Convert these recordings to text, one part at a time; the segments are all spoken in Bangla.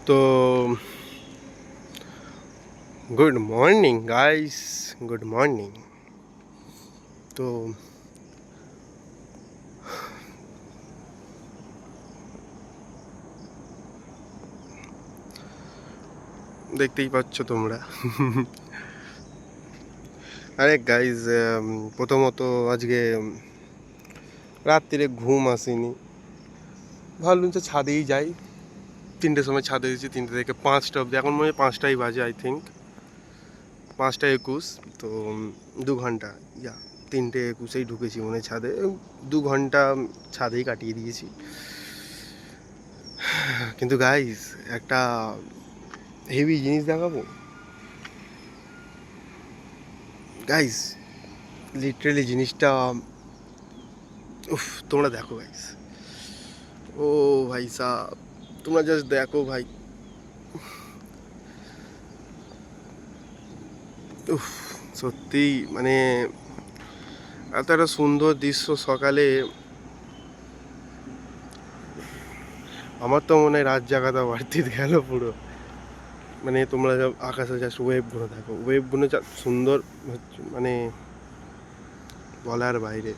তো good morning guys, good morning. তো দেখতেই পাচ্ছ তোমরা। আরে গাইস, প্রথমত আজকে রাত্রিরে ঘুম আসেনি, ভাবলাম যে ছাদেই যাই। 3টের সময় ছাদে এসেছি, 3টে থেকে 5টা অবধি, এখন মনে হয় 5টাই বাজে, আই থিঙ্ক 5টা 21। তো 2 ঘন্টা, 3টে 21এই ঢুকেছি মনে হয় ছাদে। 2 ঘন্টা ছাদেই কাটিয়ে দিয়েছি। কিন্তু গাইস, একটা হেভি জিনিস দেখাবো গাইস, লিটারেলি জিনিসটা, উফ, তোমরা দেখো গাইস। ও ভাই সাহ, তোমরা জাস্ট দেখো ভাই। উফ, সত্যি মানে এত একটা সুন্দর দৃশ্য সকালে, আমার তো মনে হয় রাত জাগাটা বাড়তি গেল পুরো। মানে তোমরা যা আকাশে জাস্ট ওয়েভগুলো দেখো, ওয়েভগুলো যা সুন্দর হচ্ছে, মানে বলার বাইরে।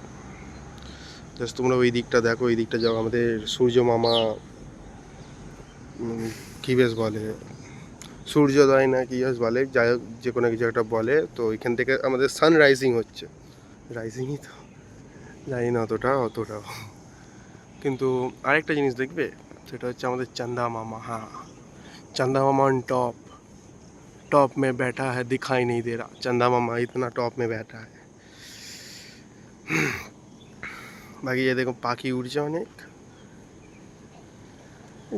জাস্ট তোমরা ওই দিকটা দেখো, ওই দিকটা যাও, আমাদের সূর্য মামা, কি বেশ বলে, সূর্যোদয় না কি বেশ বলে, যাই হোক যে কোনো কিছু একটা বলে। তো ওইখান থেকে আমাদের সানরাইজিং হচ্ছে, রাইজিংই তো জানি না অতটাও। কিন্তু আরেকটা জিনিস দেখবে, সেটা হচ্ছে আমাদের চান্দা মামা। হ্যাঁ, चंदा मामा ऑन टॉप, टॉप में बैठा है, दिखाई नहीं दे रहा। चंदा मामा इतना टॉप में बैठा है। বাকি যে দেখো পাখি উড়ছে অনেক।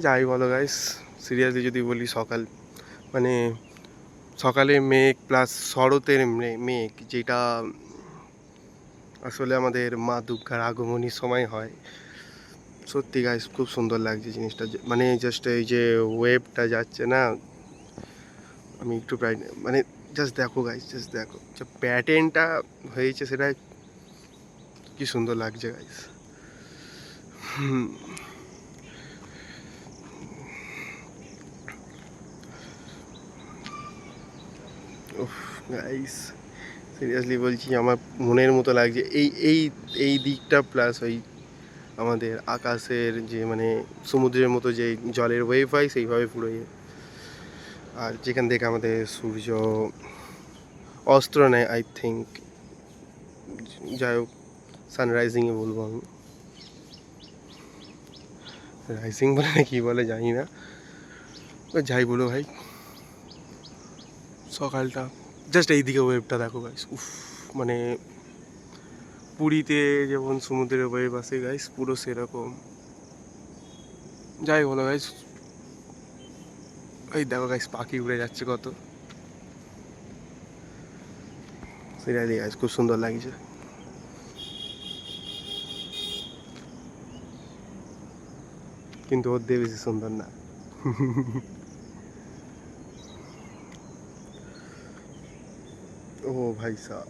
যাই বলো গাইস, সিরিয়াসলি যদি বলি, মানে সকালে মেঘ প্লাস শরতের মেঘ, যেটা আসলে আমাদের মা দুর্গার আগমনীর সময় হয়। সত্যি গাইস, খুব সুন্দর লাগছে জিনিসটা। মানে জাস্ট এই যে ওয়েভটা যাচ্ছে না, আমি একটু প্রায়, মানে জাস্ট দেখো গাইস, জাস্ট দেখো যে প্যাটার্নটা হয়েছে, সেটা কি সুন্দর লাগছে গাইস। উফ গাইস, সিরিয়াসলি বলছি, আমার মনের মতো লাগছে এই এই এই দিকটা, প্লাস ওই আমাদের আকাশের যে, মানে সমুদ্রের মতো যে জলের ওয়েভ হয়, সেইভাবে পুরো আর যেখান থেকে আমাদের সূর্য অস্ত্র নেয়, আই থিঙ্ক। যাই হোক, সানরাইজিংয়ে বলবো আমি, রাইজিং বলে না কী বলে জানি না, যাই বলো ভাই, সকালটা জাস্ট এইদিকে ওয়েভটা দেখো গাইস। উফ, মানে পুরীতে যেমন সমুদ্রের ওয়েভ আসে গাইস, পুরো সেরকম। যাই বলো গাইস, এই দেখো গাইস, পাখি উড়ে যাচ্ছে কত, সিরিয়ালি গাইস খুব সুন্দর লাগছে। কিন্তু ওর দিয়ে বেশি সুন্দর না। ও ভাই সাহ,